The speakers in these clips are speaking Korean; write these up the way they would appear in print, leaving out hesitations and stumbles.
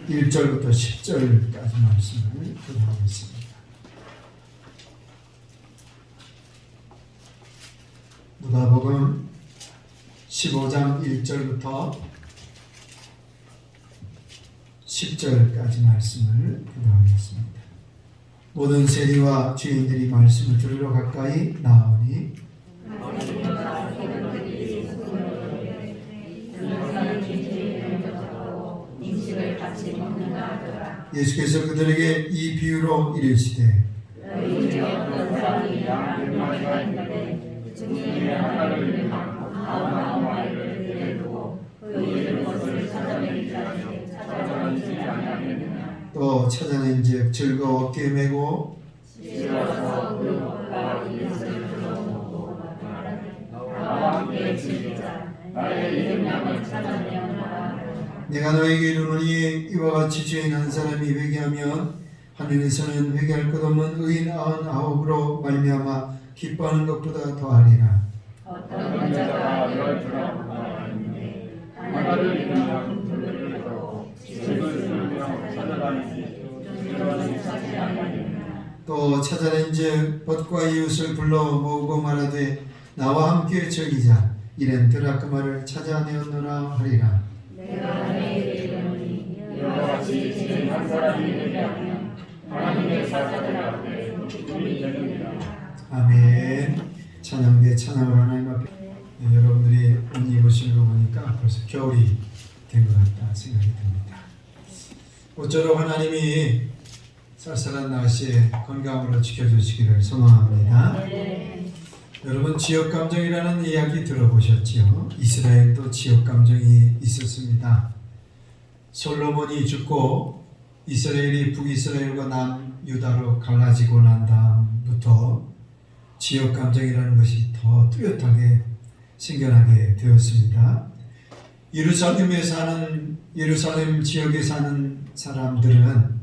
1절부터 10절까지 말씀을 교독하겠습니다. 누가복음 15장 1절부터 10절까지 말씀을 교독하겠습니다. 모든 세리와 죄인들이 말씀을 들으러 가까이 나오니 예수께서 그들에게 이 비유로 이르시되 또 찾아낸즉 즐거워 어깨에 메고 내가 너에게 이르노니 이와 같이 죄인 한 사람이 회개하면 하늘에서는 회개할 것 없는 의인 99으로 말미암아 기뻐하는 것보다 더하리라. 어떤 자가 이럴 줄 알았는데 하나를 잃으면 돌려주고 집을 잃으면 찾아다니지 찾지 않으리라. 또 찾아낸즉 벗과 이웃을 불러 모으고 말하되 나와 함께 즐기자. 이는 드라크마를 찾아내었노라 하리라. 내가 너에게 이르노니 이와 같이 죄인 한 사람이 회개하면 하나님의 사자들 앞에 기쁨이 되느니라. 아멘. 찬양대 찬양을 하나님 앞에 여러분들이 옷 입으신 거 보니까 벌써 겨울이 된 것 같다 생각이 듭니다. 모쪼록 하나님이 쌀쌀한 날씨에 건강으로 지켜주시기를 소망합니다. 여러분 지역감정이라는 이야기 들어보셨지요? 이스라엘도 지역감정이 있었습니다. 솔로몬이 죽고 이스라엘이 북이스라엘과 남유다로 갈라지고 난 다음부터 지역감정이라는 것이 더 뚜렷하게 생겨나게 되었습니다. 예루살렘 지역에 사는 사람들은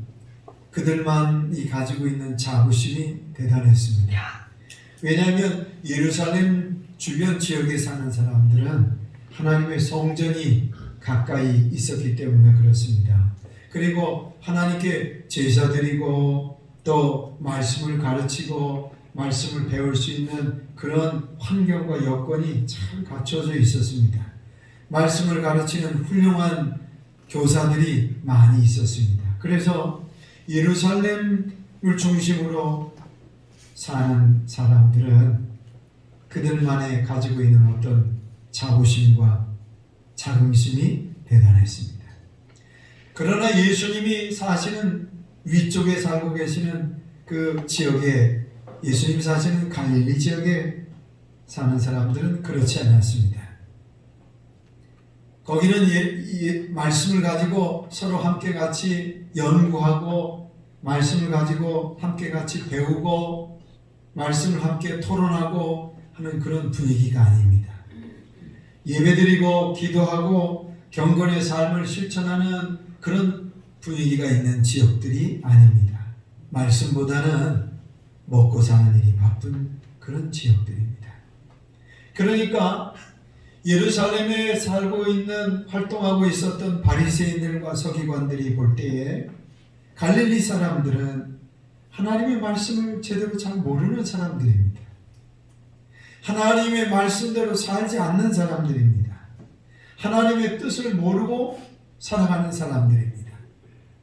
그들만이 가지고 있는 자부심이 대단했습니다. 왜냐하면 예루살렘 주변 지역에 사는 사람들은 하나님의 성전이 가까이 있었기 때문에 그렇습니다. 그리고 하나님께 제사 드리고 또 말씀을 가르치고 말씀을 배울 수 있는 그런 환경과 여건이 잘 갖춰져 있었습니다. 말씀을 가르치는 훌륭한 교사들이 많이 있었습니다. 그래서 예루살렘을 중심으로 사는 사람들은 그들만의 가지고 있는 어떤 자부심과 자긍심이 대단했습니다. 그러나 예수님이 사시는 위쪽에 살고 계시는 그 지역에 예수님이 사시는 갈릴리 지역에 사는 사람들은 그렇지 않았습니다. 거기는 말씀을 가지고 서로 함께 같이 연구하고 말씀을 가지고 함께 같이 배우고 말씀을 함께 토론하고 하는 그런 분위기가 아닙니다. 예배드리고 기도하고 경건의 삶을 실천하는 그런 분위기가 있는 지역들이 아닙니다. 말씀보다는 먹고 사는 일이 바쁜 그런 지역들입니다. 그러니까 예루살렘에 살고 있는 활동하고 있었던 바리새인들과 서기관들이 볼 때에 갈릴리 사람들은 하나님의 말씀을 제대로 잘 모르는 사람들입니다. 하나님의 말씀대로 살지 않는 사람들입니다. 하나님의 뜻을 모르고 살아가는 사람들입니다.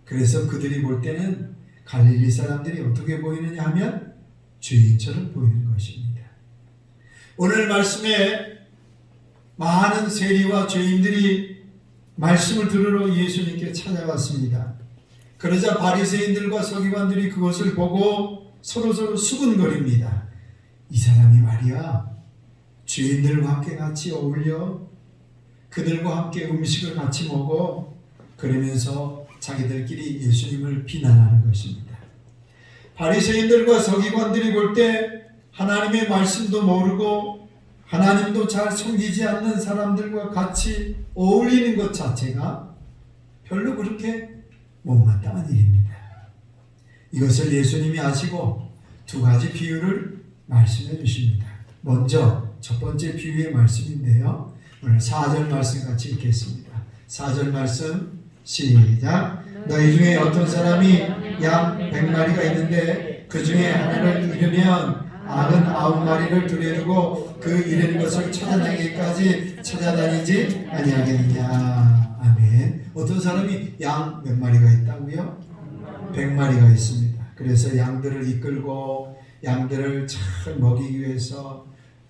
그래서 그들이 볼 때는 갈릴리 사람들이 어떻게 보이느냐 하면 죄인처럼 보이는 것입니다. 오늘 말씀에 많은 세리와 죄인들이 말씀을 들으러 예수님께 찾아왔습니다. 그러자 바리새인들과 서기관들이 그것을 보고 서로서로 수군거립니다. 이 사람이 말이야 죄인들과 함께 같이 어울려 그들과 함께 음식을 같이 먹어 그러면서 자기들끼리 예수님을 비난하는 것입니다. 바리새인들과 서기관들이 볼 때 하나님의 말씀도 모르고 하나님도 잘 섬기지 않는 사람들과 같이 어울리는 것 자체가 별로 그렇게 못마땅한 일입니다. 이것을 예수님이 아시고 두 가지 비유를 말씀해 주십니다. 먼저 첫 번째 비유의 말씀인데요. 오늘 4절 말씀 같이 읽겠습니다. 4절 말씀 시작. 너희 중에 어떤 사람이 양 100마리가 있는데 그 중에 하나를 잃으면 99마리를 들여두고 그 잃은 것을 찾아내기까지 찾아다니지 아니하겠느냐. 아멘. 어떤 사람이 양 몇 마리가 있다고요? 100마리가 있습니다. 그래서 양들을 이끌고 양들을 잘 먹이기 위해서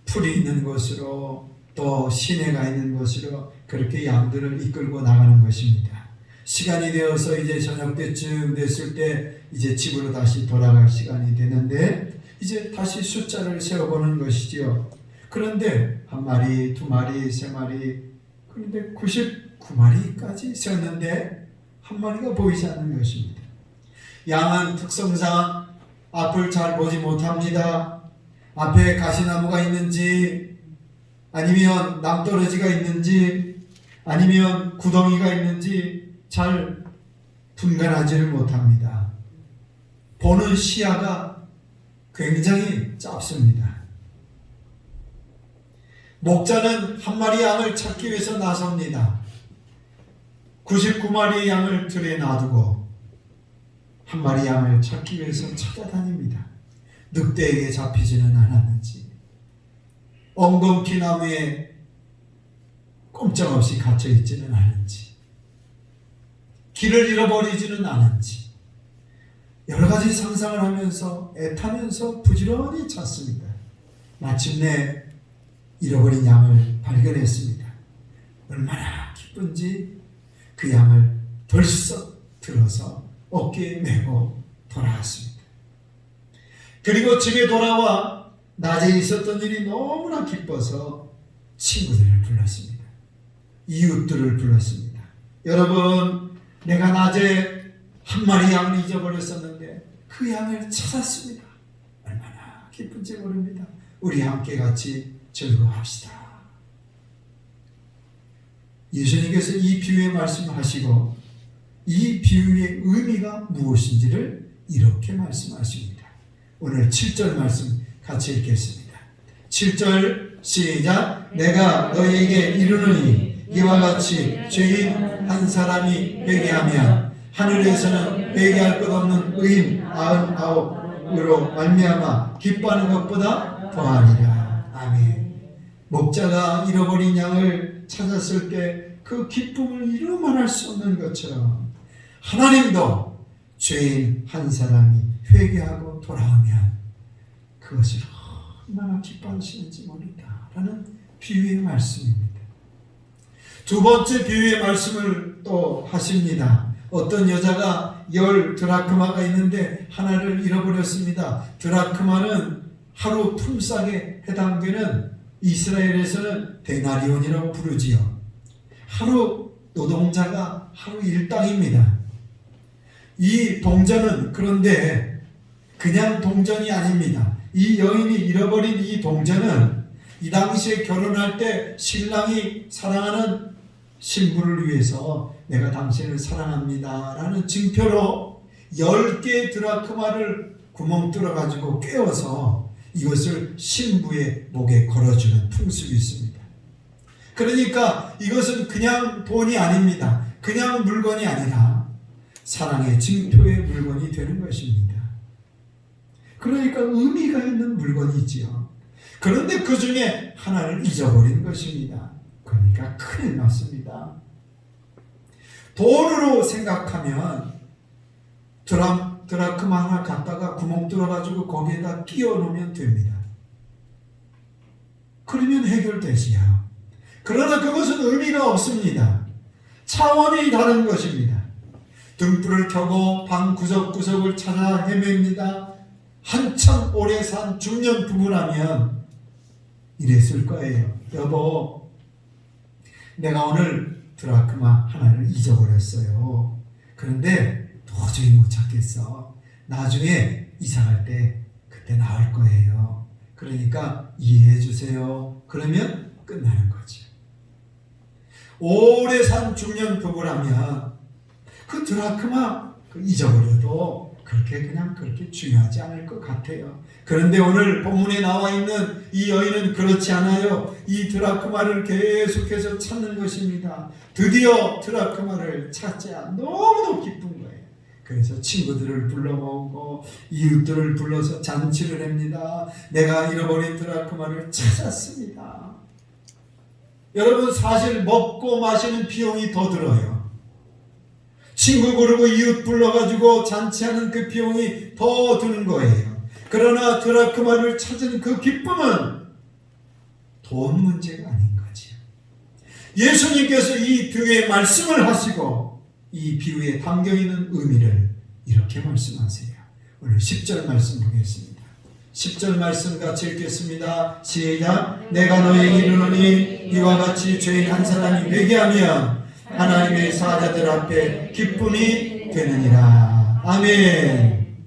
풀이 있는 곳으로 또 시내가 있는 곳으로 그렇게 양들을 이끌고 나가는 것입니다. 시간이 되어서 이제 저녁 때쯤 됐을 때 이제 집으로 다시 돌아갈 시간이 되는데 이제 다시 숫자를 세어보는 것이지요. 그런데 한 마리, 두 마리, 세 마리, 그런데 99마리까지 세었는데 한 마리가 보이지 않는 것입니다. 양은 특성상 앞을 잘 보지 못합니다. 앞에 가시나무가 있는지 아니면 낭떠러지가 있는지 아니면 구덩이가 있는지 잘 분간하지를 못합니다. 보는 시야가 굉장히 짧습니다. 목자는 한 마리 양을 찾기 위해서 나섭니다. 99마리의 양을 들에 놔두고 한 마리 양을 찾기 위해서 찾아다닙니다. 늑대에게 잡히지는 않았는지, 엉겅퀴 나무에 꼼짝없이 갇혀있지는 않은지, 길을 잃어버리지는 않은지 여러 가지 상상을 하면서 애타면서 부지런히 찾습니다. 마침내 잃어버린 양을 발견했습니다. 얼마나 기쁜지 그 양을 덜썩 들어서 어깨에 메고 돌아왔습니다. 그리고 집에 돌아와 낮에 있었던 일이 너무나 기뻐서 친구들을 불렀습니다. 이웃들을 불렀습니다. 여러분, 내가 낮에 한 마리 양을 잊어버렸었는데 그 양을 찾았습니다. 얼마나 기쁜지 모릅니다. 우리 함께 같이 즐거워합시다. 예수님께서 이 비유의 말씀하시고 이 비유의 의미가 무엇인지를 이렇게 말씀하십니다. 오늘 7절 말씀 같이 읽겠습니다. 7절 시작. 내가 너희에게 이르노니 이와 같이 죄인 한 사람이 회개하면 하늘에서는 회개할 것 없는 의인 99으로 말미암아 기뻐하는 것보다 더하리라. 아멘. 목자가 잃어버린 양을 찾았을 때 그 기쁨을 이루 말할 수 없는 것처럼 하나님도 죄인 한 사람이 회개하고 돌아오면 그것을 얼마나 기뻐하시는지 모른다라는 비유의 말씀입니다. 두 번째 비유의 말씀을 또 하십니다. 어떤 여자가 10 드라크마가 있는데 하나를 잃어버렸습니다. 드라크마는 하루 품삯에 해당되는 이스라엘에서는 데나리온이라고 부르지요. 하루 노동자가 하루 일당입니다. 이 동전은 그런데 그냥 동전이 아닙니다. 이 여인이 잃어버린 이 동전은 이 당시에 결혼할 때 신랑이 사랑하는 신부를 위해서 내가 당신을 사랑합니다 라는 증표로 10개의 드라크마를 구멍 뚫어가지고 꿰어서 이것을 신부의 목에 걸어주는 풍습이 있습니다. 그러니까 이것은 그냥 돈이 아닙니다. 그냥 물건이 아니라 사랑의 증표의 물건이 되는 것입니다. 그러니까 의미가 있는 물건이지요. 그런데 그 중에 하나를 잊어버린 것입니다. 그러니까 큰일 났습니다. 돈으로 생각하면 드라크마 하나 갖다가 구멍 뚫어가지고 거기에다 끼워 놓으면 됩니다. 그러면 해결되지요. 그러나 그것은 의미가 없습니다. 차원이 다른 것입니다. 등불을 켜고 방 구석구석을 찾아 헤맵니다. 한참 오래 산 중년 부부라면 이랬을 거예요. 여보, 내가 오늘 드라크마 하나를 잊어버렸어요. 그런데 도저히 못 찾겠어. 나중에 이사갈 때 그때 나올 거예요. 그러니까 이해해 주세요. 그러면 끝나는 거죠. 오래 산 중년 부부라면 그 드라크마 잊어버려도 그렇게 중요하지 않을 것 같아요. 그런데 오늘 본문에 나와 있는 이 여인은 그렇지 않아요. 이 드라크마를 계속해서 찾는 것입니다. 드디어 드라크마를 찾자 너무도 기쁜 거예요. 그래서 친구들을 불러 모으고 이웃들을 불러서 잔치를 합니다. 내가 잃어버린 드라크마를 찾았습니다. 여러분, 사실 먹고 마시는 비용이 더 들어요. 친구 부르고 이웃 불러가지고 잔치하는 그 비용이 더 드는 거예요. 그러나 드라크마를 찾은 그 기쁨은 돈 문제가 아닌 거죠. 예수님께서 이 비유의 말씀을 하시고 이 비유에 담겨있는 의미를 이렇게 말씀하세요. 오늘 10절 말씀 보겠습니다. 10절 말씀 같이 읽겠습니다. 시작. 내가 너에게 이르노니 이와 같이 죄인 한 사람이 회개하면 하나님의 사자들 앞에 기쁨이 되느니라. 아멘.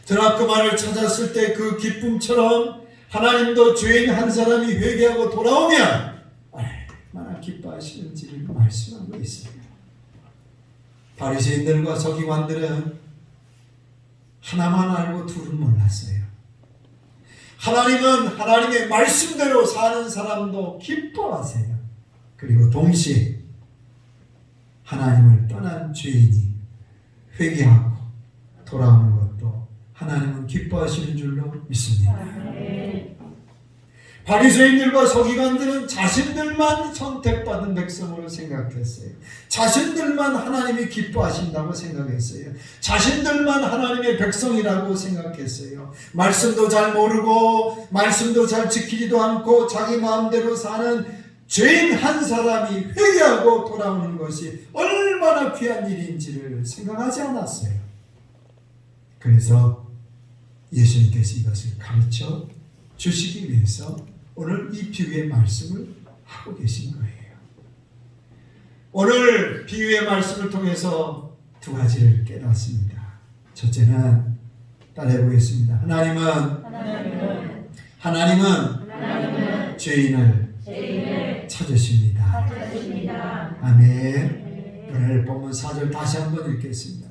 드라크마를 찾았을 때 그 기쁨처럼 하나님도 죄인 한 사람이 회개하고 돌아오면 얼마나 기뻐하시는지를 말씀하고 있습니다. 바리새인들과 서기관들은 하나만 알고 둘은 몰랐어요. 하나님은 하나님의 말씀대로 사는 사람도 기뻐하세요. 그리고 동시에 하나님을 떠난 죄인이 회개하고 돌아오는 것도 하나님은 기뻐하시는 줄로 믿습니다. 바리새인들과 서기관들은 자신들만 선택받은 백성으로 생각했어요. 자신들만 하나님이 기뻐하신다고 생각했어요. 자신들만 하나님의 백성이라고 생각했어요. 말씀도 잘 모르고 말씀도 잘 지키지도 않고 자기 마음대로 사는 죄인 한 사람이 회개하고 돌아오는 것이 얼마나 귀한 일인지를 생각하지 않았어요. 그래서 예수님께서 이것을 가르쳐 주시기 위해서 오늘 이 비유의 말씀을 하고 계신 거예요. 오늘 비유의 말씀을 통해서 두 가지를 깨닫습니다. 첫째는 따라해보겠습니다. 하나님은 죄인을 찾으십니다. 아멘. 오늘 본문 4절 다시 한번 읽겠습니다.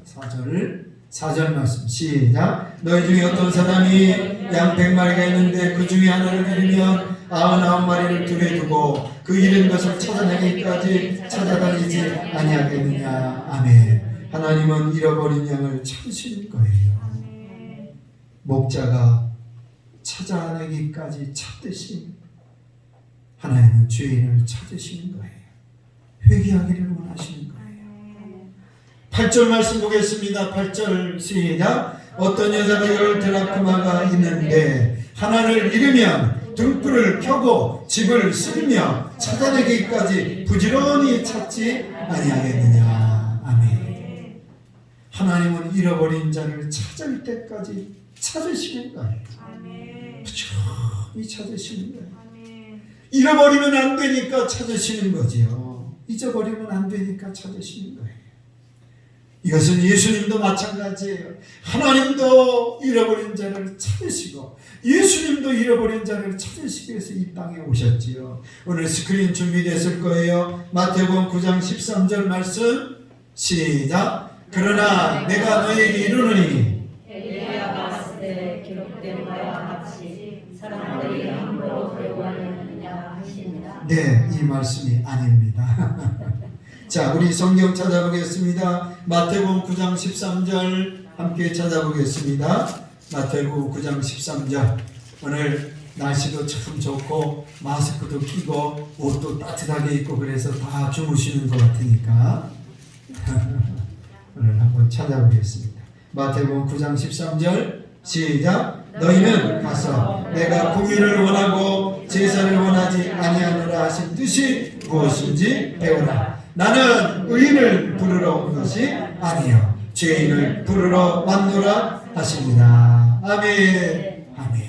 4절 말씀 시작. 너희 중에 어떤 사람이 양 100마리가 있는데 그 중에 하나를 잃으면 99마리를 들에 두고 그 잃은 것을 찾아내기까지 찾아다니지 아니하겠느냐. 아멘. 하나님은 잃어버린 양을 찾으시는 거예요. 목자가 찾아내기까지 찾듯이 하나님은 죄인을 찾으시는 거예요. 회개하기를 원하시는 거예요. 8절 말씀 보겠습니다. 8절 시작. 어떤 여자가 10 드라크마가 있는데 하나를 잃으면 등불을 켜고 집을 쓸며 찾아내기까지 부지런히 찾지 아니하겠느냐. 아멘. 하나님은 잃어버린 자를 찾을 때까지 찾으시는 거예요. 부지런히 찾으시는 거예요. 잃어버리면 안 되니까 찾으시는 거지요. 잊어버리면 안 되니까 찾으시는 거예요. 이것은 예수님도 마찬가지예요. 하나님도 잃어버린 자를 찾으시고 예수님도 잃어버린 자를 찾으시기 위해서 이 땅에 오셨지요. 오늘 스크린 준비됐을 거예요. 마태복음 9장 13절 말씀 시작. 그러나 내가 너에게 이르노니 엘리야가 왔을 때 기록된 바와 같이 사람들이 함부로 회고하느냐 하십니다. 네, 이 말씀이 아닙니다. 자, 우리 성경 찾아보겠습니다. 마태복음 9장 13절 함께 찾아보겠습니다. 마태복음 9장 13절. 오늘 날씨도 참 좋고 마스크도 끼고 옷도 따뜻하게 입고 그래서 다 주무시는 것 같으니까 오늘 한번 찾아보겠습니다. 마태복음 9장 13절 시작. 너희는 가서 내가 공의를 원하고 제사를 원하지 아니하노라 하신 뜻이 무엇인지 배우라. 나는 의인을 부르러 온 것이 아니요 죄인을 부르러 왔노라 하십니다. 아멘. 아멘.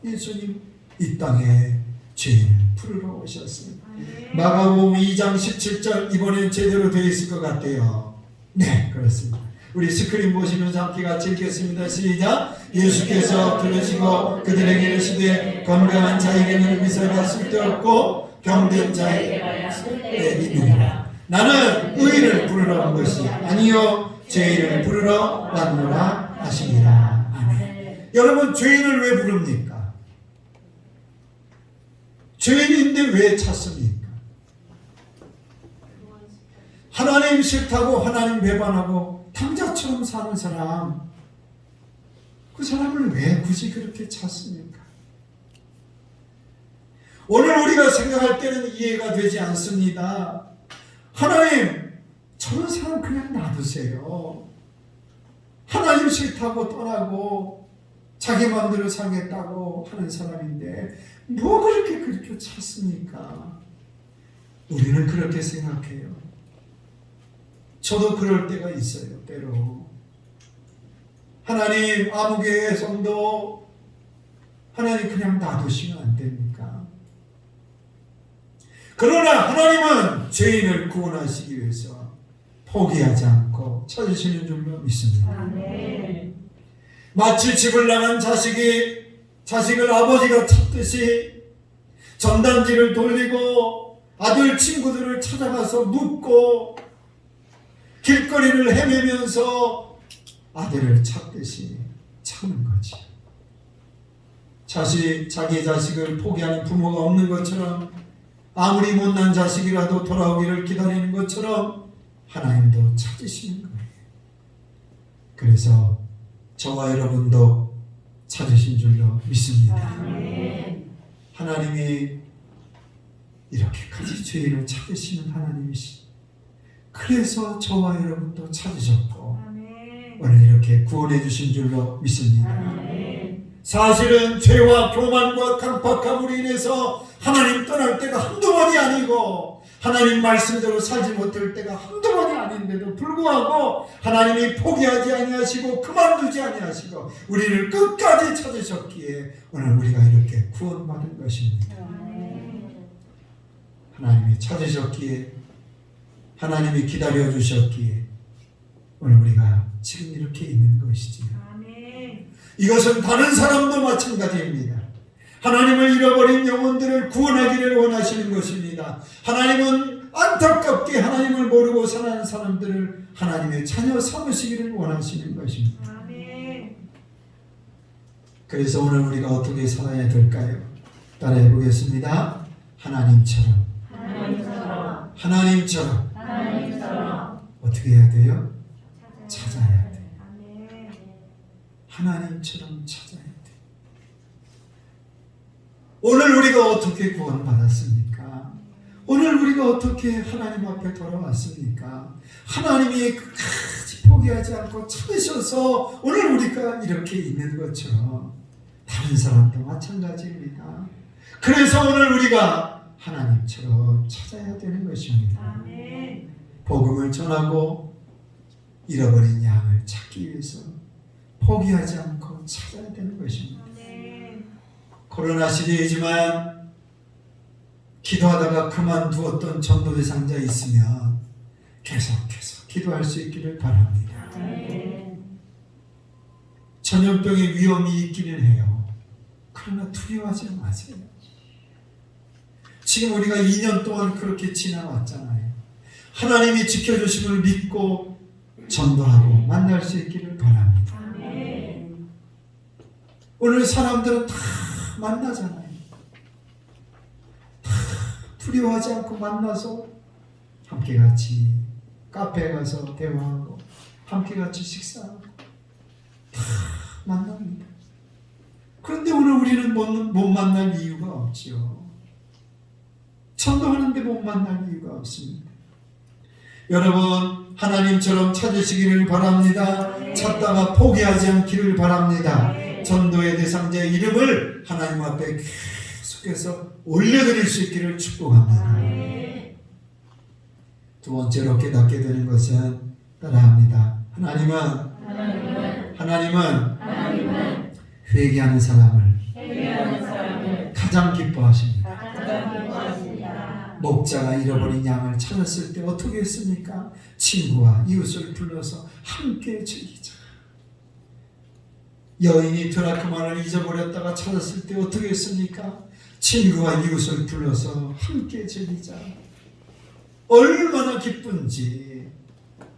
예수님 이 땅에 죄인을 부르러 오셨습니다. 마가복음 2장 17절 이번엔 제대로 되어 있을 것 같아요. 네, 그렇습니다. 우리 스크린 보시면서 함께 같이 읽겠습니다. 시작. 예수께서 들으시고 그들에게 이르시되 건강한 자에게는 의사가 쓸데없고 병든 자에게 쓸데 있느니라. 나는 의인을 부르러 온 것이 아니요 죄인을 부르러 왔노라 하시니라. 아멘. 여러분, 죄인을 왜 부릅니까? 죄인인데 왜 찾습니까? 하나님 싫다고 하나님 배반하고 탕자처럼 사는 사람, 그 사람을 왜 굳이 그렇게 찾습니까? 오늘 우리가 생각할 때는 이해가 되지 않습니다. 하나님, 저런 사람 그냥 놔두세요. 하나님 싫다고 떠나고 자기 마음대로 살겠다고 하는 사람인데 뭐 그렇게 찾습니까? 우리는 그렇게 생각해요. 저도 그럴 때가 있어요. 때로 하나님, 아무개 성도 하나님 그냥 놔두시면 안 됩니까? 그러나 하나님은 죄인을 구원하시기 위해서 포기하지 않고 찾으시는 줄로 믿습니다. 아멘. 마치 집을 나간 자식이 자식을 아버지가 찾듯이 전단지를 돌리고 아들 친구들을 찾아가서 묻고 길거리를 헤매면서 아들을 찾듯이 찾는 거지. 자기 자식을 포기하는 부모가 없는 것처럼, 아무리 못난 자식이라도 돌아오기를 기다리는 것처럼 하나님도 찾으시는 거예요. 그래서 저와 여러분도 찾으신 줄로 믿습니다. 하나님이 이렇게까지 죄인을 찾으시는 하나님이시. 그래서 저와 여러분도 찾으셨고 오늘 이렇게 구원해 주신 줄로 믿습니다. 사실은 죄와 교만과 강팍함으로 인해서 하나님 떠날 때가 한두 번이 아니고 하나님 말씀대로 살지 못할 때가 한두 번이 아닌데도 불구하고 하나님이 포기하지 아니하시고 그만두지 아니하시고 우리를 끝까지 찾으셨기에 오늘 우리가 이렇게 구원받은 것입니다. 하나님이 찾으셨기에, 하나님이 기다려주셨기에 오늘 우리가 지금 이렇게 있는 것이지요. 이것은 다른 사람도 마찬가지입니다. 하나님을 잃어버린 영혼들을 구원하기를 원하시는 것입니다. 하나님은 안타깝게 하나님을 모르고 사는 사람들을 하나님의 자녀 삼으시기를 원하시는 것입니다. 그래서 오늘 우리가 어떻게 살아야 될까요? 따라해 보겠습니다. 하나님처럼 어떻게 해야 돼요? 찾아야 돼요. 하나님처럼 찾아야 돼요. 오늘 우리가 어떻게 구원받았습니까? 오늘 우리가 어떻게 하나님 앞에 돌아왔습니까? 하나님이 끝까지 포기하지 않고 찾으셔서 오늘 우리가 이렇게 있는 것처럼 다른 사람도 마찬가지입니다. 그래서 오늘 우리가 하나님처럼 찾아야 되는 것입니다. 복음을 전하고 잃어버린 양을 찾기 위해서 포기하지 않고 찾아야 되는 것입니다. 코로나 시대이지만 기도하다가 그만두었던 전도 대상자 있으면 계속해서 기도할 수 있기를 바랍니다. 전염병의 위험이 있기는 해요. 그러나 두려워하지 마세요. 지금 우리가 2년 동안 그렇게 지나왔잖아요. 하나님이 지켜주심을 믿고 전도하고 만날 수 있기를 바랍니다. 오늘 사람들은 다 만나잖아요. 다 두려워하지 않고 만나서 함께 같이 카페에 가서 대화하고 함께 같이 식사하고 다 만납니다. 그런데 오늘 우리는 못 만날 이유가 없죠. 전도하는데 못 만날 이유가 없습니다. 여러분, 하나님처럼 찾으시기를 바랍니다. 찾다가 포기하지 않기를 바랍니다. 전도의 대상자의 이름을 하나님 앞에 계속해서 올려드릴 수 있기를 축복합니다. 두 번째로 깨닫게 되는 것은 따라합니다. 하나님은 회개하는 사람을 가장 기뻐하십니다. 목자가 잃어버린 양을 찾았을 때 어떻게 했습니까? 친구와 이웃을 불러서 함께 즐기자. 여인이 드라크마를 잊어버렸다가 찾았을 때 어떻게 했습니까? 친구와 이웃을 불러서 함께 즐기자. 얼마나 기쁜지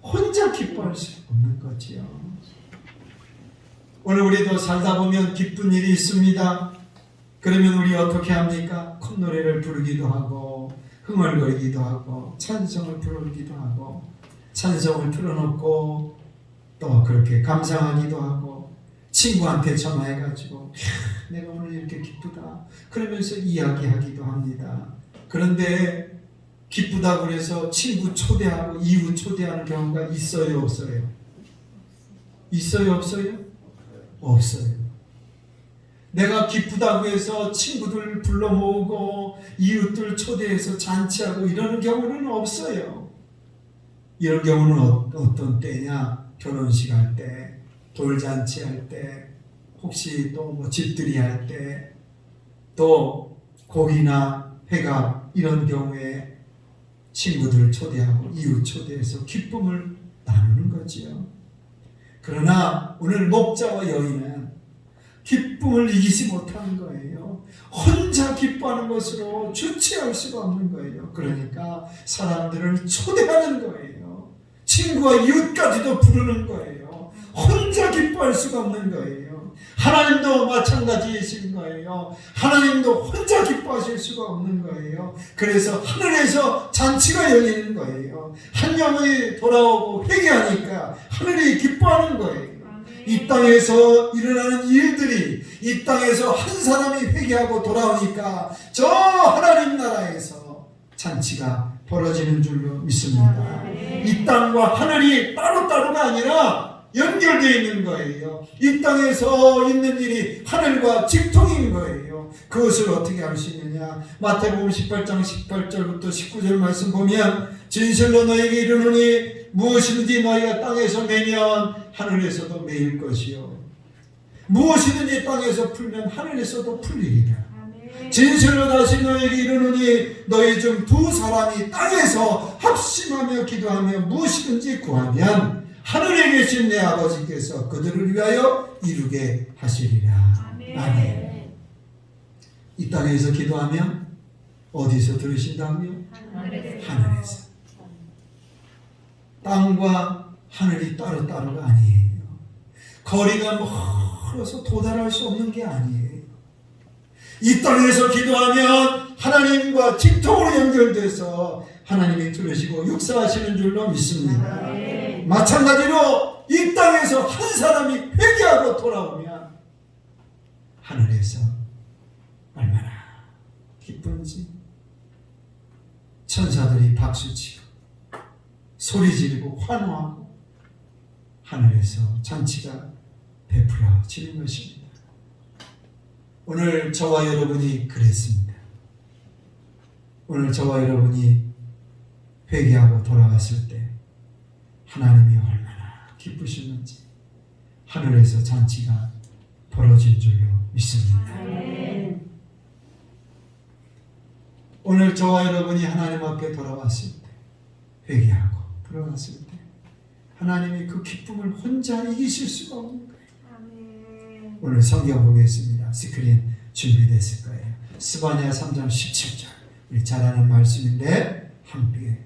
혼자 기뻐할 수 없는 거지요. 오늘 우리도 살다 보면 기쁜 일이 있습니다. 그러면 우리 어떻게 합니까? 콧노래를 부르기도 하고 흥얼거리기도 하고 찬송을 부르기도 하고 찬송을 틀어놓고 또 그렇게 감상하기도 하고 친구한테 전화해가지고 내가 오늘 이렇게 기쁘다 그러면서 이야기하기도 합니다. 그런데 기쁘다고 해서 친구 초대하고 이웃 초대하는 경우가 있어요, 없어요? 있어요, 없어요? 없어요. 내가 기쁘다고 해서 친구들 불러 모으고 이웃들 초대해서 잔치하고 이러는 경우는 없어요. 이런 경우는 어떤 때냐? 결혼식 할 때, 돌잔치 할 때, 혹시 또 뭐 집들이 할 때, 또 고기나 회가 이런 경우에 친구들 초대하고 이웃 초대해서 기쁨을 나누는 거지요. 그러나 오늘 목자와 여인은 기쁨을 이기지 못하는 거예요. 혼자 기뻐하는 것으로 주체할 수가 없는 거예요. 그러니까 사람들을 초대하는 거예요. 친구와 이웃까지도 부르는 거예요. 혼자 기뻐할 수가 없는 거예요. 하나님도 마찬가지이신 거예요. 하나님도 혼자 기뻐하실 수가 없는 거예요. 그래서 하늘에서 잔치가 열리는 거예요. 한 영혼이 돌아오고 회개하니까 하늘이 기뻐하는 거예요. 이 땅에서 일어나는 일들이 이 땅에서 한 사람이 회개하고 돌아오니까 저 하나님 나라에서 잔치가 벌어지는 줄로 믿습니다. 이 땅과 하늘이 따로따로가 아니라 연결되어 있는 거예요. 이 땅에서 있는 일이 하늘과 직통인 거예요. 그것을 어떻게 알 수 있느냐? 마태복음 18장 18절부터 19절 말씀 보면 진실로 너에게 이르노니 무엇이든지 너희가 땅에서 매면 하늘에서도 매일 것이요 무엇이든지 땅에서 풀면 하늘에서도 풀리리라. 진실로 다시 너에게 이르노니 너희 중 두 사람이 땅에서 합심하며 기도하며 무엇이든지 구하면 하늘에 계신 내 아버지께서 그들을 위하여 이루게 하시리라. 아멘. 이 땅에서 기도하면 어디서 들으신다고요? 하늘에서. 땅과 하늘이 따로따로가 아니에요. 거리가 멀어서 도달할 수 없는 게 아니에요. 이 땅에서 기도하면 하나님과 직통으로 연결돼서 하나님이 들으시고 역사하시는 줄로 믿습니다. 마찬가지로 이 땅에서 한 사람이 회개하고 돌아오면 하늘에서 얼마나 기쁜지 천사들이 박수치고 소리 지르고 환호하고 하늘에서 잔치가 베풀어지는 것입니다. 오늘 저와 여러분이 그랬습니다. 오늘 저와 여러분이 회개하고 돌아왔을 때 하나님이 얼마나 기쁘셨는지 하늘에서 잔치가 벌어진 줄로 믿습니다. 오늘 저와 여러분이 하나님 앞에 돌아왔을 때 회개하고 돌아왔을 때 하나님이 그 기쁨을 혼자 이기실 수가 없는 거예요. 오늘 성경 보겠습니다. 스크린 준비됐을 거예요. 스바냐 3장 17절 우리 잘 아는 말씀인데 함께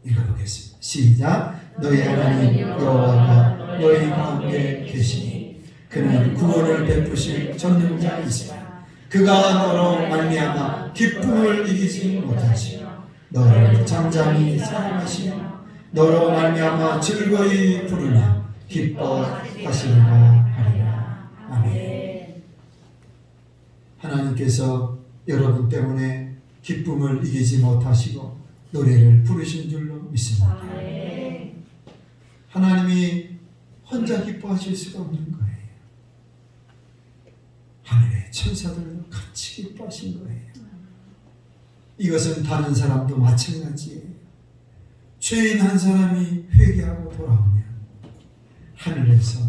읽어보겠습니다. 시작. 너희 하나님 여호와가 너희 가운데 계시니 그는 구원을 베푸실 전능자이시라. 그가 너로 말미암아 기쁨을 이기지 못하시며 너를 잠잠히 사랑하시며 너로 말미암아 즐거이 부르며 기뻐하시리라 하리라. 아멘. 하나님께서 여러분 때문에 기쁨을 이기지 못하시고 노래를 부르신 줄로 믿습니다. 하나님이 혼자 기뻐하실 수가 없는 거예요. 하늘의 천사들도 같이 기뻐하신 거예요. 이것은 다른 사람도 마찬가지예요. 죄인 한 사람이 회개하고 돌아오면 하늘에서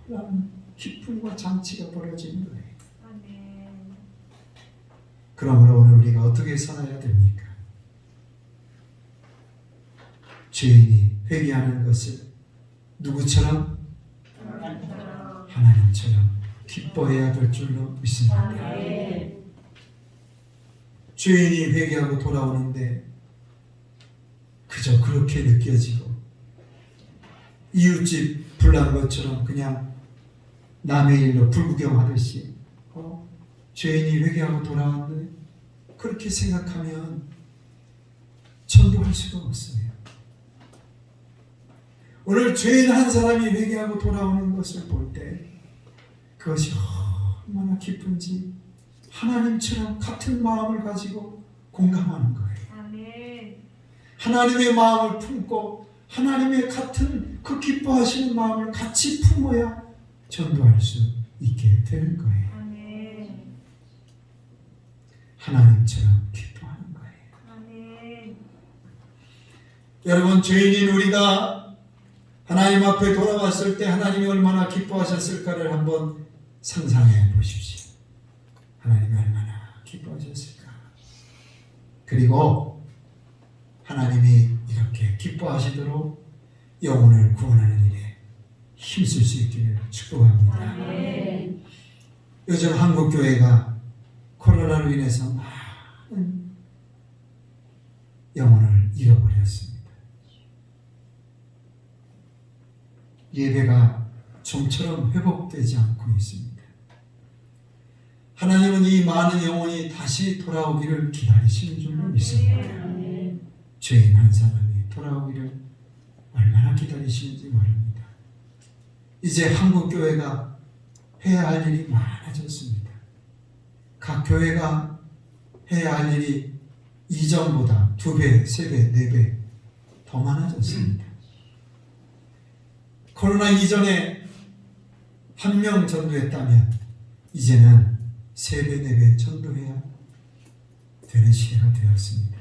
놀라운 기쁨과 잔치가 벌어지는 거예요. 그러므로 오늘 우리가 어떻게 살아야 됩니까? 죄인이 회개하는 것을 누구처럼? 하나님처럼 기뻐해야 될 줄로 믿습니다. 죄인이 회개하고 돌아오는데 그저 그렇게 느껴지고 이웃집 불난 것처럼 그냥 남의 일로 불구경하듯이 죄인이 회개하고 돌아왔는데 그렇게 생각하면 전도할 수가 없어요. 오늘 죄인 한 사람이 회개하고 돌아오는 것을 볼 때 그것이 얼마나 기쁜지 하나님처럼 같은 마음을 가지고 공감하는 거예요. 아멘. 하나님의 마음을 품고 하나님의 같은 그 기뻐하시는 마음을 같이 품어야 전도할 수 있게 되는 거예요. 아멘. 하나님처럼 기뻐하는 거예요. 아멘. 여러분, 죄인인 우리가 하나님 앞에 돌아왔을 때 하나님이 얼마나 기뻐하셨을까를 한번 상상해 보십시오. 하나님이 얼마나 기뻐하셨을까. 그리고 하나님이 이렇게 기뻐하시도록 영혼을 구원하는 일에 힘쓸 수 있기를 축복합니다. 아멘. 요즘 한국교회가 코로나로 인해서 많은 영혼을 잃어버렸습니다. 예배가 좀처럼 회복되지 않고 있습니다. 하나님은 이 많은 영혼이 다시 돌아오기를 기다리시는 줄로 믿습니다. 죄인 한 사람이 돌아오기를 얼마나 기다리시는지 모릅니다. 이제 한국교회가 해야 할 일이 많아졌습니다. 각 교회가 해야 할 일이 이전보다 2배, 3배, 4배 더 많아졌습니다. 코로나 이전에 1명 전도했다면 이제는 3배, 4배 전도해야 되는 시대가 되었습니다.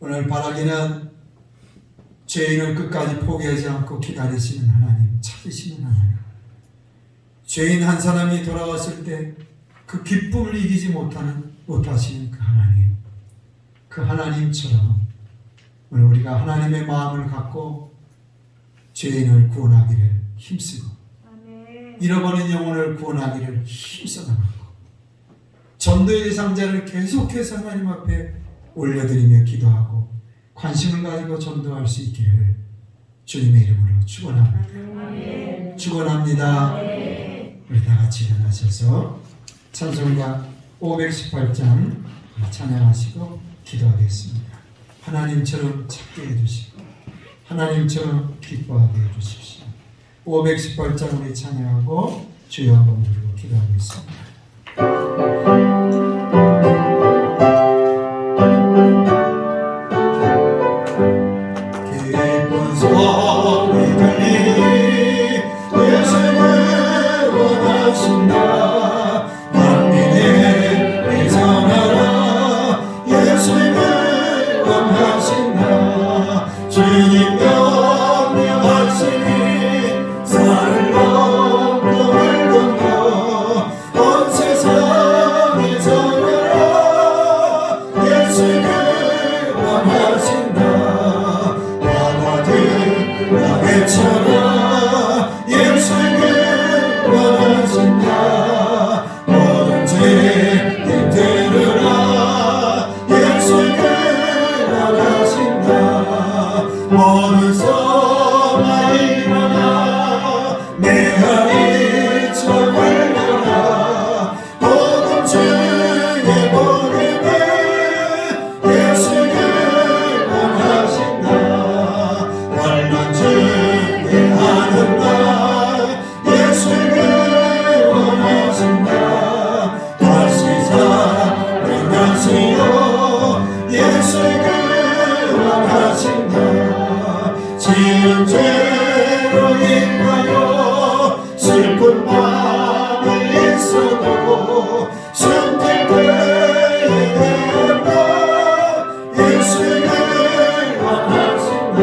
오늘 바라기는 죄인을 끝까지 포기하지 않고 기다리시는 하나님, 찾으시는 하나님. 죄인 한 사람이 돌아왔을 때 그 기쁨을 이기지 못하시는 그 하나님. 그 하나님처럼 오늘 우리가 하나님의 마음을 갖고 죄인을 구원하기를 힘쓰고 잃어버린 영혼을 구원하기를 힘써 나가고 전도의 대상자를 계속해서 하나님 앞에 올려드리며 기도하고 관심을 가지고 전도할 수 있기를 주님의 이름으로 축원합니다. 축원합니다. 우리 다 같이 일어나셔서 찬송가 518장 찬양하시고 기도하겠습니다. 하나님처럼 찾게 해주시고 하나님처럼 기뻐하게 해주십시오. 518장 우리 찬양하고 주여 한번 부르고 기도하겠습니다. 기쁜 소리 들리 예수를 원하신다. 만민의 일선하라 예수를 원하신다. 주님 명령하시니 산을 넘고 물 건너 온 세상에 전하라 예수를 원하신다. 바다들 나게 쳐라 예수를 원하신다. 모든 죄인 들으라 예수를 원하신다. 모든 소마 일어나 내 아이 저물려라. 복음 중에 복음을 예수를 원하신다. 환난 중에 하는 날 예수를 원하신다. 다시 살아나시오 예수를 원하신다. 지은 죄로 인하여 슬픈 밤이 있어도 숨길 때에 대하여 예수를 원하신다.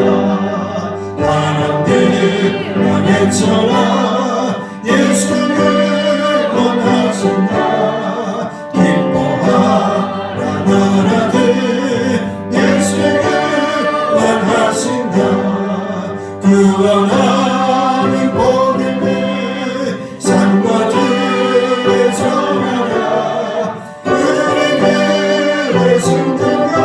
바람들 향해 쳐라 예수를 원하신다. 기뻐하라 나라들 예수를 원하신다. 구원하는 복음을 산과 들에 전하라. 우리들의 승리가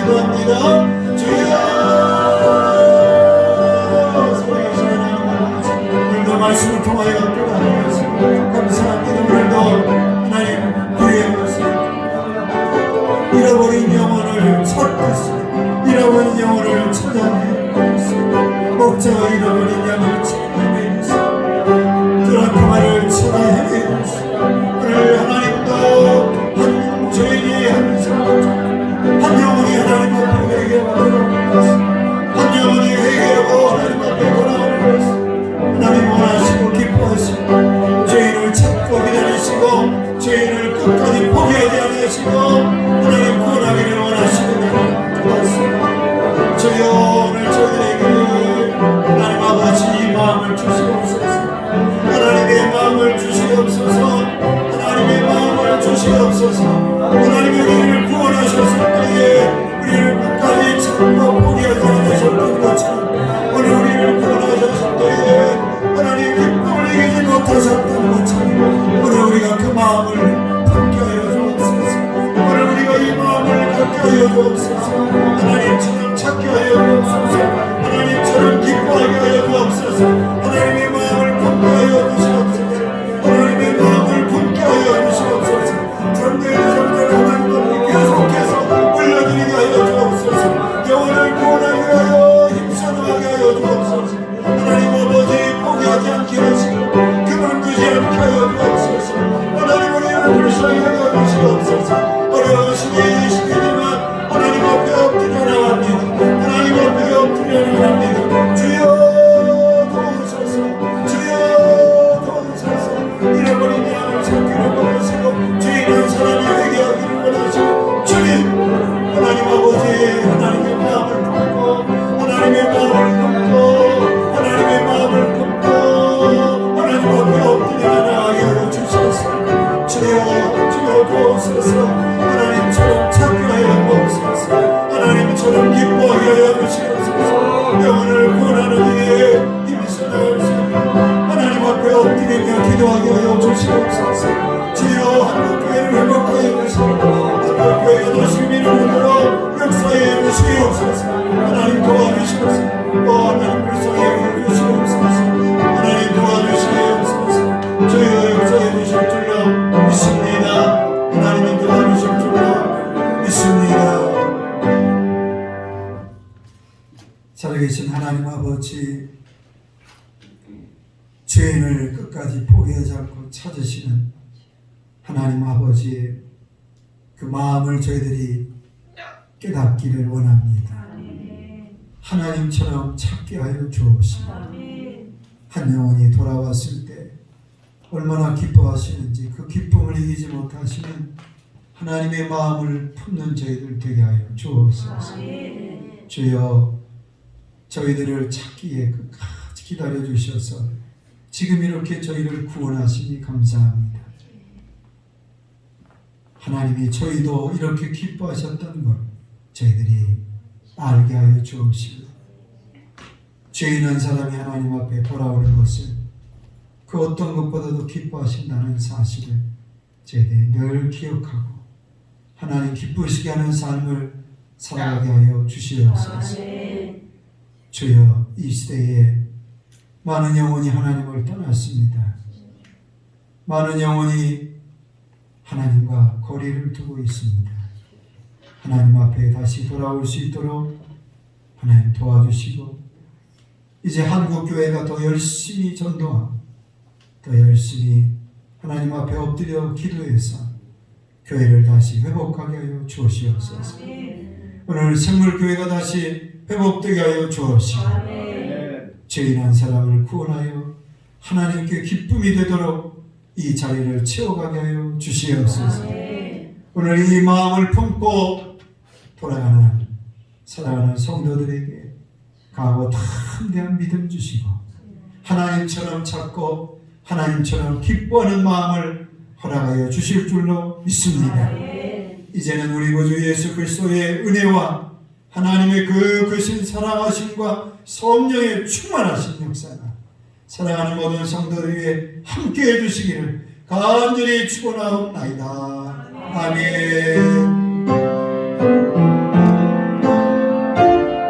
기도합니다. 주여 오늘도 말씀을 통하여 깨닫는 것을 감사합니다. 오늘도 하나님 주의 말씀 잃어버린 영혼을 찾겠습니다. 잃어버린 영혼을 찾아내겠습니다. 목자가 잃어버린 양을 찾아내겠습니다. 드라크마를 찾아 헤매겠습니다. 오늘 하나님도 한 죄인이 한 영혼이 하나님 앞에 회개하는 것입니다. 한 영혼이 회개하고 하나님 앞에 돌아오는 것입니다. 하나님 원하시고 기뻐하시고 죄인을 찾고 기다리시고 죄인을 끝까지 포기하지 않으시고 하나님 구원하기를 원하시는 것입니다. 주여 오늘 저희에게 하나님 아버지 마음을 주시옵소서. 하나님의 마음을 주시옵소서. 하나님의 마음을 주시옵소서. 하나님의 우리를 구원하셨을 때에 우리를 끝까지 참고 포기하지 않으셨던 것처럼 오늘 우리를 구원하셨을 때에 하나님 기쁨을 이기지 못하셨던 것처럼 오늘 우리가 그 마음을 품게 하여 주옵소서. 오늘 우리가 이 마음을 갖게 하여 주옵소서. 하나님처럼 찾게 하여 주옵소서. 하나님처럼 기뻐하게 하여 주옵소서. 하나님의 마음을 품게 하여 주시옵소서. 하나님의 마음을 품게 하여 주시옵소서. 전대의 성전 하나님 앞에 계속해서 올려드리게 하여 주옵소서. 영혼을 구원하게 하여 힘쓰게 하여 주옵소서. 하나님 아버지 포기하지 않게 하시고 그만두지 않게 하여 주옵소서. 하나님 우리를 불쌍히 하여 주시옵소서. 어려운 시기이시지만 하나님 앞에 엎드려 나갑니다. 하나님 앞에 엎드려 나갑니다. 주여 도우소서. 주여 도우소서. 잃어버린 양을 찾기를 원하시고 죄인한 사람이 회개하기를 원하시고 주님 하나님 아버지 하나님의 마음을 품고 하나님의 마음을 품고 하나님의 마음을 품고 하나님 앞에 엎드려 나가게 하여 주셔서 주여 도우소서. 하나님처럼 찾게 하여 주옵소서. 하나님처럼 기뻐하게 하여 주시옵소서. 영혼을 구원하는 일에 힘써 나갈 수 있는 하나님 앞에 엎드리며 기도하게 하여 주시옵소서. 주여 한국교회를 회복하여 주시고 한국교회가 다시 미루도록 역사에 주시옵소서. 하나님 도와주시옵소서. 하나님 불쌍히 주시옵소서. 하나님 도와주시옵소서. 주여 역사에 주실 줄로 믿습니다. 하나님이 도와주실 줄로 믿습니다. 살아계신 하나님 아버지, 죄인을 끝까지 포기하지 않고 찾으시는 하나님 아버지의 그 마음을 저희들이 깨닫기를 원합니다. 하나님처럼 찾게 하여 주옵시고 한 영혼이 돌아왔을 때 얼마나 기뻐하시는지 그 기쁨을 이기지 못하시는 하나님의 마음을 품는 저희들 되게 하여 주옵소서. 주여 저희들을 찾기에 끝까지 기다려 주셔서 지금 이렇게 저희를 구원하시니 감사합니다. 하나님이 저희도 이렇게 기뻐하셨던 걸 저희들이 알게 하여 주옵시고 죄인 한 사람이 하나님 앞에 돌아오는 것을 그 어떤 것보다도 기뻐하신다는 사실을 저희들이 늘 기억하고 하나님 기쁘시게 하는 삶을 살아가게 하여 주시옵소서. 주여 이 시대에 많은 영혼이 하나님을 떠났습니다. 많은 영혼이 하나님과 거리를 두고 있습니다. 하나님 앞에 다시 돌아올 수 있도록 하나님 도와주시고 이제 한국교회가 더 열심히 전도하고 더 열심히 하나님 앞에 엎드려 기도해서 교회를 다시 회복하게 하여 주시옵소서. 오늘 생물교회가 다시 회복되게 하여 주옵시고 죄인 한 사람을 구원하여 하나님께 기쁨이 되도록 이 자리를 채워가게 하여 주시옵소서. 오늘 이 마음을 품고 돌아가는 살아가는 성도들에게 강하고 담대한 믿음 주시고 하나님처럼 찾고 하나님처럼 기뻐하는 마음을 허락하여 주실 줄로 믿습니다. 이제는 우리 구주 예수 그리스도의 은혜와 하나님의 그 크신 사랑하심과 성령의 충만하신 역사가 사랑하는 모든 성도들 위해 함께해 주시기를 간절히 축원하옵나이다. 아멘.